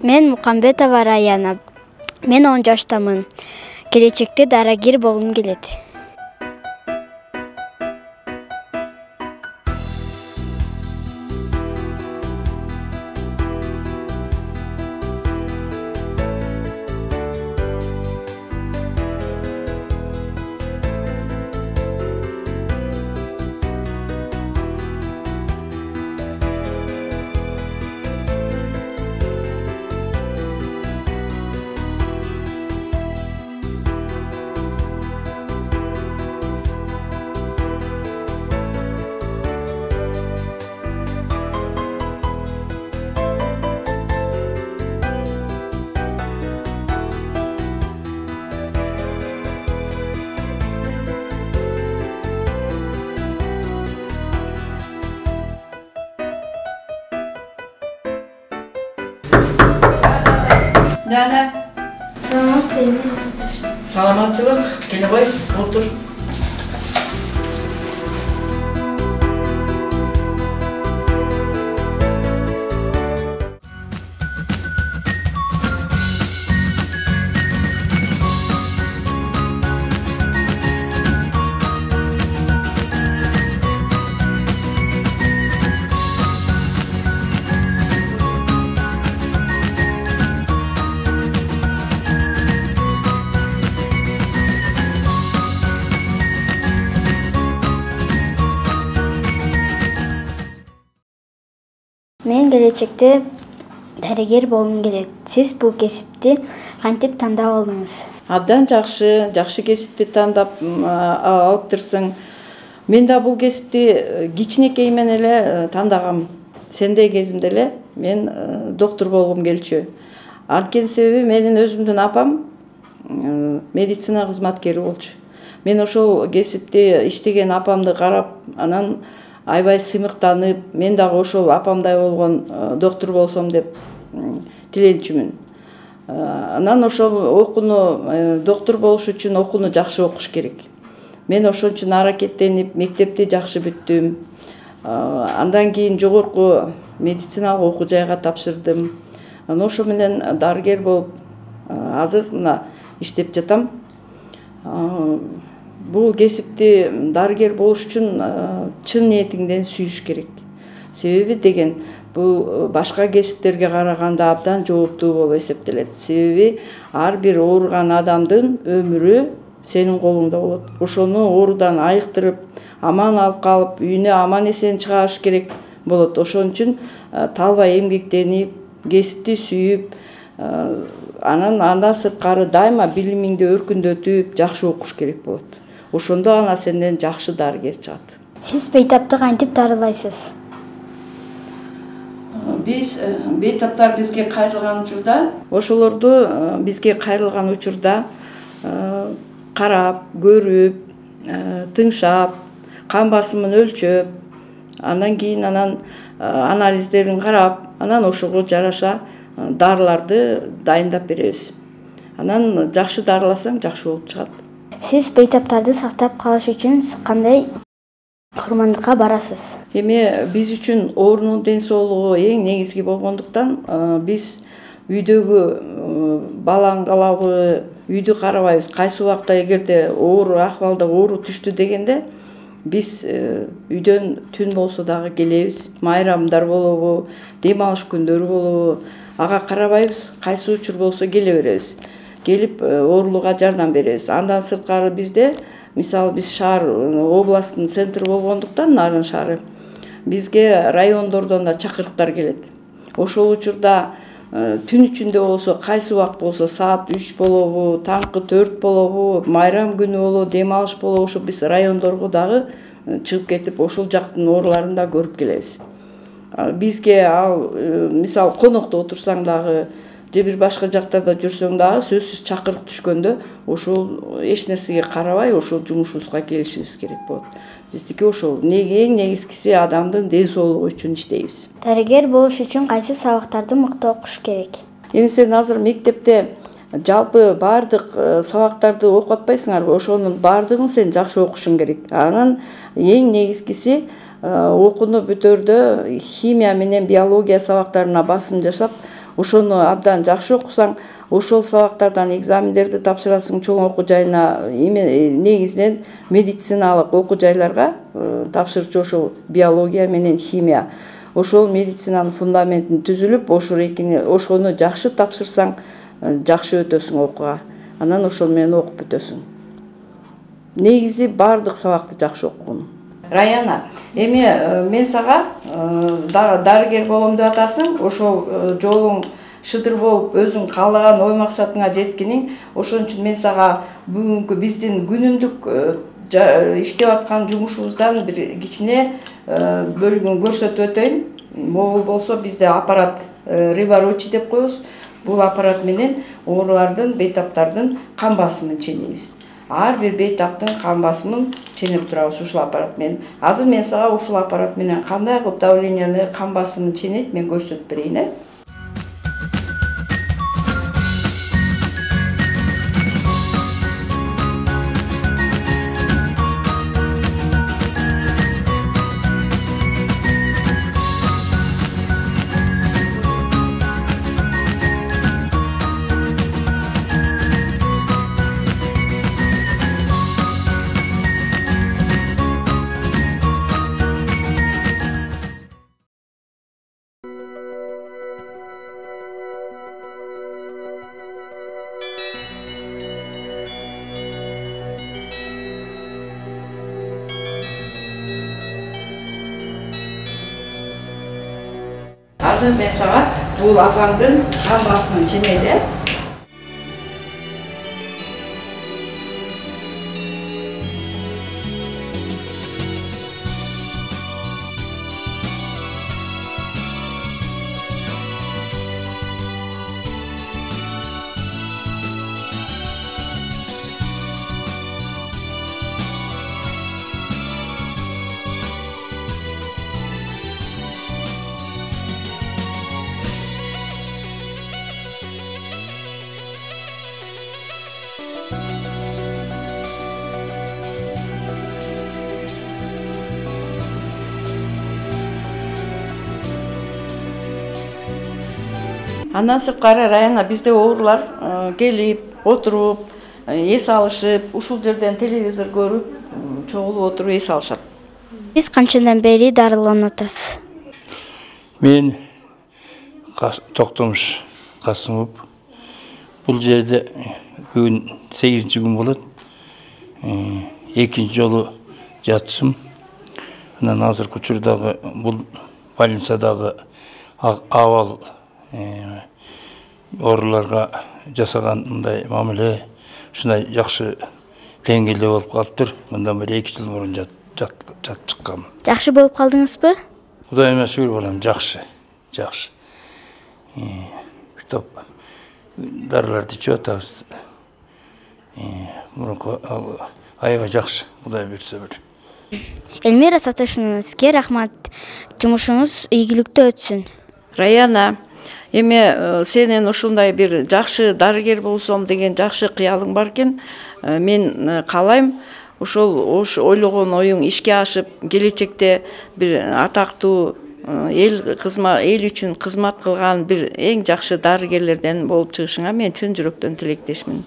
Мен Мукамбетова Раяна. Мен 10 жаштамын. Келечекте дарагер болгум келет. Nana. Salamatçılık. Gel koy, otur. Мен келечекте дарагер болгум келет. Сиз бул кесипти кантип тандап алдыңыз? Абдан жакшы кесипти тандап алыптырсың. Мен да бул кесипти кичинекеймен эле тандагам. Сендей кезимде эле мен доктор болгум келчү. Анткени себеби менин өзүмдүн апам медицина кызматкери болчу. Мен ошол кесипти иштеген апамды карап, анан аябай сыймыктанып, мен дагы ошол апамдай болгон доктор болсом деп тиленчүмүн. Анан ошол окууну доктор болуш үчүн окууну жакшы окуш керек. Мен ошон үчүн аракеттенип, мектепти жакшы бүттүм. Андан кийин жогорку медициналык окуу жайга тапшырдым. Анан ошо менен дарыгер болуп азыр мына иштеп жатам. Бул кесипти дарыгер болуш үчүн чын ниетиңден сүйүш керек. Себеби деген бул башка кесиптерге караганда абдан жооптуу болуп эсептелет. Себеби ар бир ооруган адамдын өмүрү сенин колуңда болот. Ошону оорудан айыктырып, аман алып калып, үйүнө аман эсен чыгарыш керек болот. Ошон үчүн талбай эмгектенип, кесипти сүйүп, андан сырткары дайыма билимиңди өркүндөтүп, жакшы окуш керек болот. Ошондо ана сенден жакшы дарыгер чыгат. Сиз бейтапты кантип дарылайсыз? Биз бейтаптар бизге кайрылган учурда, ошолорду бизге кайрылган учурда карап, көрүп, тыңшап, кан басымын өлчөп, андан кийин анализдерин карап, анан ошого жараша дарыларды дайындап беребиз. Анан жакшы дарыласаң жакшы болуп чыгат. Сиз бейтаптарды сактап калыш үчүн кандай курмандыкка барасыз? Эми биз үчүн оорунун ден соолугу эң негизги болгондуктан биз үйдөгү балаң калабы, үйдү карабайбыз. Кайсы убакта эгерде оор акыбалда оору түштү дегенде биз үйдөн түн болсо дагы келебиз. Майрамдар болобу, дем алыш күндөрү болобу, ага карабайбыз. Кайсы учур болсо келе беребиз. Келип оорулууга жардам беребиз. Андан сырткары бизде, мисалы биз шаар областтын центрі болгондуктан, Нарын шаары, бизге райондордон да чакырыктар келет. Ошол учурда түн ичинде болсо, кайсы убакыт болсо, саат 3 болобу, таңкы 4 болобу, майрам күнү болобу, дем алыш болобу, ошо биз райондорго дагы чыгып кетип, ошол жактын ооруларын да көрүп келебиз. Бизге ал мисалы конокто отурсаң дагы, же бир башка жактарда жүрсөң дагы сөзсүз чакырык түшкөндө ошол эч нерсеге карабай ошол жумушубузга келишибиз керек болот. Биздики ошол эң негизгиси адамдын ден соолугу үчүн иштейбиз. Дарыгер болуш үчүн кайсы сабактарды мыкты окуш керек? Эми сен азыр мектепте жалпы баардык сабактарды окуп атпайсыңарбы? Ошонун баардыгын сен жакшы окушуң керек. Анан эң негизгиси окууну бүтөрдө химия менен биология сабактарына басым жасап, ошону абдан жакшы окусаң, ошол сабактардан экзамендерди тапшырасың, чоң окуу жайына, негизинен медициналык окуу жайларга тапшырчу ошол биология менен химия. Ошол медицинанын фундаментин түзүлүп, ошону жакшы тапшырсаң, жакшы өтөсүң окууга. Анан ошол менен окуп бүтөсүң. Негизи бардык сабакты жакшы окугун. Раяна, эми мен сага дарыгер болом деп атасың, ошол жолуң шыдыр болуп, өзүң каалаган ой максатыңа жеткениң, ошон үчүн мен сага бүгүнкү биздин күнүмдүк иштеп аткан жумушубуздан бир кичине бөлүгүн көрсөтүп өтөйүн. Могул болсо бизде аппарат Rivarocci деп коебуз. Бул аппарат менен оорулардын, бейтаптардын кан басымын ченейбиз. Ар бир бейтаптын кан басымын ченеп турабыз ушул аппарат менен. Азыр мен сага ушул аппарат менен кандай кылып давленияны, кан басымын ченейт, мен көрсөтүп берейин. Азыр мен сага бул апаңдын кан басымын ченейли. Андан сырткары Раяна, бизде оорулар келип, отуруп, эс алышып, ушул жерден телевизор көрүп, чогулуп отуруп эс алышат. Сиз канчадан бери дарыланып атасыз? Мен Токтомуш Касымов. Бул жерде бүгүн 8-чи күн болот. Экинчи жолу жатышым. Анан азыркы учурдагы бул больницадагы абал ооруларга жасаган мындай мамиле ушундай жакшы деңгээлде болуп калыптыр. Мындан бери 2 жыл мурун жатып чыккам. Жакшы болуп калдыңызбы? Кудайыма шүгүр болом, жакшы. Топ дарыларды ичип атабыз. Мурунку аябай жакшы, Кудай берсе бир. Элмира Сатышевна, сизге рахмат. Жумушуңуз ийгиликтүү өтсүн. Раяна, эми сенин ушундай бир жакшы дарыгер болсом деген жакшы кыялың бар экен. Мен каалайм, ошол ойлогон оюң ишке ашып, келечекте бир атактуу эл үчүн кызмат кылган бир эң жакшы дарыгерлерден болуп чыгышыңа мен чын жүрөктөн тилектешмин.